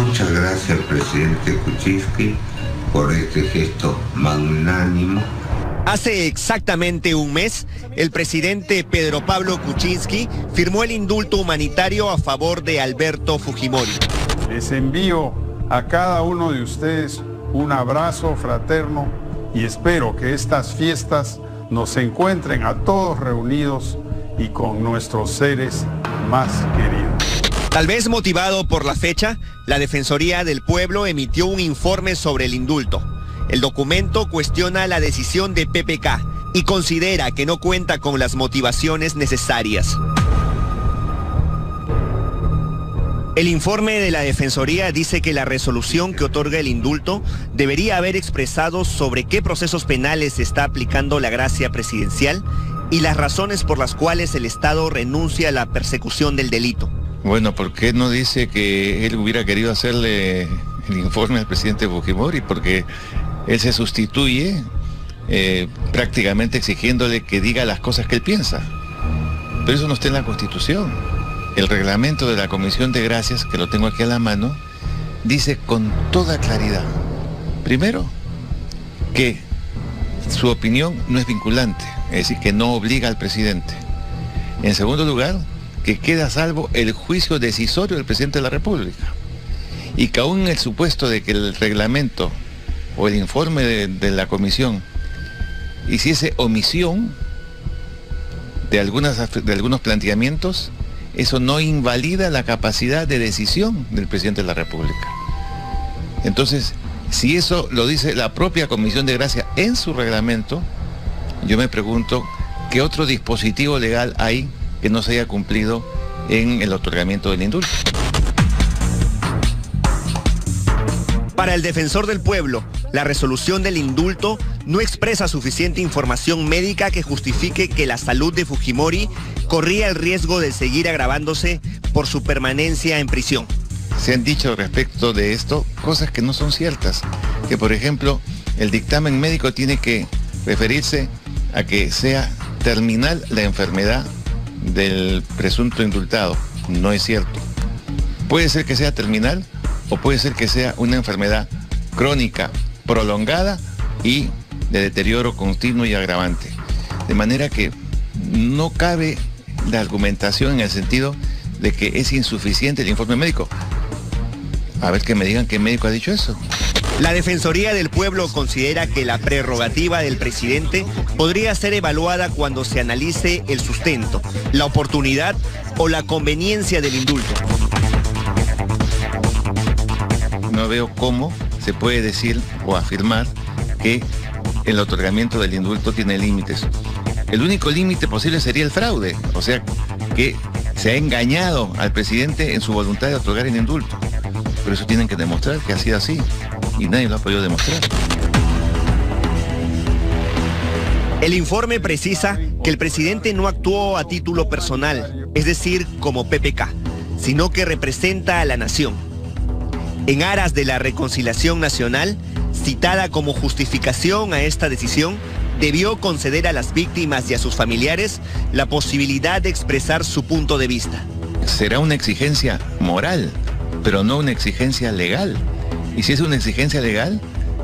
Muchas gracias al presidente Kuczynski por este gesto magnánimo. Hace exactamente un mes, el presidente Pedro Pablo Kuczynski firmó el indulto humanitario a favor de Alberto Fujimori. Les envío a cada uno de ustedes un abrazo fraterno y espero que estas fiestas nos encuentren a todos reunidos y con nuestros seres más queridos. Tal vez motivado por la fecha, la Defensoría del Pueblo emitió un informe sobre el indulto. El documento cuestiona la decisión de PPK y considera que no cuenta con las motivaciones necesarias. El informe de la Defensoría dice que la resolución que otorga el indulto debería haber expresado sobre qué procesos penales se está aplicando la gracia presidencial y las razones por las cuales el Estado renuncia a la persecución del delito. Bueno, ¿por qué no dice que él hubiera querido hacerle el informe al presidente Fujimori? Porque él se sustituye prácticamente exigiéndole que diga las cosas que él piensa. Pero eso no está en la Constitución. El reglamento de la Comisión de Gracias, que lo tengo aquí a la mano, dice con toda claridad, primero, que su opinión no es vinculante, es decir, que no obliga al presidente. En segundo lugar, que queda a salvo el juicio decisorio del presidente de la República. Y que aún en el supuesto de que el reglamento o el informe de la comisión hiciese omisión de algunos planteamientos, eso no invalida la capacidad de decisión del presidente de la República. Entonces, si eso lo dice la propia Comisión de Gracia en su reglamento, yo me pregunto qué otro dispositivo legal hay que no se haya cumplido en el otorgamiento del indulto. Para el defensor del pueblo, la resolución del indulto no expresa suficiente información médica que justifique que la salud de Fujimori corría el riesgo de seguir agravándose por su permanencia en prisión. Se han dicho respecto de esto cosas que no son ciertas, que por ejemplo el dictamen médico tiene que referirse a que sea terminal la enfermedad del presunto indultado. No es cierto. Puede ser que sea terminal o puede ser que sea una enfermedad crónica, prolongada y de deterioro continuo y agravante. De manera que no cabe la argumentación en el sentido de que es insuficiente el informe médico. A ver que me digan qué médico ha dicho eso. La Defensoría del Pueblo considera que la prerrogativa del presidente podría ser evaluada cuando se analice el sustento, la oportunidad o la conveniencia del indulto. No veo cómo se puede decir o afirmar que el otorgamiento del indulto tiene límites. El único límite posible sería el fraude, o sea, que se ha engañado al presidente en su voluntad de otorgar el indulto. Pero eso tienen que demostrar que ha sido así, y nadie lo ha podido demostrar. El informe precisa que el presidente no actuó a título personal, es decir, como PPK, sino que representa a la nación. En aras de la reconciliación nacional, citada como justificación a esta decisión, debió conceder a las víctimas y a sus familiares la posibilidad de expresar su punto de vista. Será una exigencia moral, pero no una exigencia legal. Y si es una exigencia legal,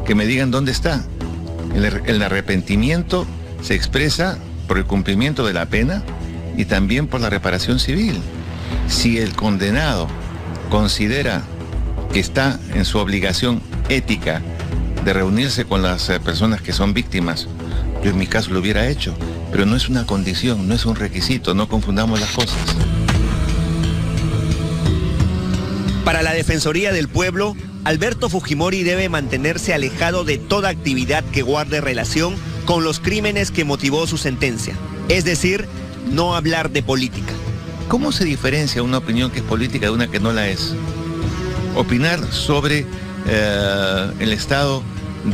que me digan dónde está. El arrepentimiento se expresa por el cumplimiento de la pena y también por la reparación civil. Si el condenado considera que está en su obligación ética de reunirse con las personas que son víctimas, yo en mi caso lo hubiera hecho, pero no es una condición, no es un requisito, no confundamos las cosas. Para la Defensoría del Pueblo, Alberto Fujimori debe mantenerse alejado de toda actividad que guarde relación con los crímenes que motivó su sentencia, es decir, no hablar de política. ¿Cómo se diferencia una opinión que es política de una que no la es? Opinar sobre el estado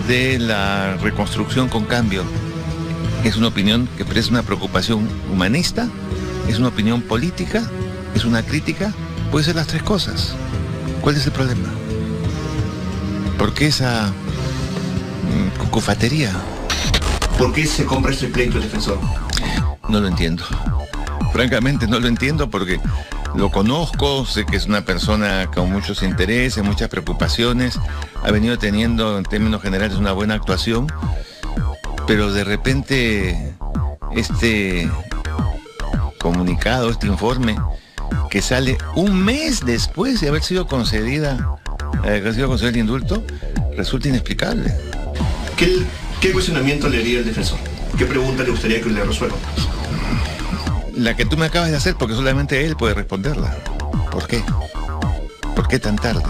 de la reconstrucción con cambio es una opinión que expresa una preocupación humanista, es una opinión política, es una crítica, puede ser las tres cosas. ¿Cuál es el problema? ¿Por qué esa cucufatería? ¿Por qué se compra este pleito, defensor? No lo entiendo. Francamente no lo entiendo porque Lo conozco, sé que es una persona con muchos intereses, muchas preocupaciones, ha venido teniendo en términos generales una buena actuación, pero de repente este comunicado, este informe, que sale un mes después de haber sido concedido el indulto, resulta inexplicable. ¿Qué cuestionamiento le haría el defensor? ¿Qué pregunta le gustaría que le resuelva? La que tú me acabas de hacer, porque solamente él puede responderla. ¿Por qué? ¿Por qué tan tarde?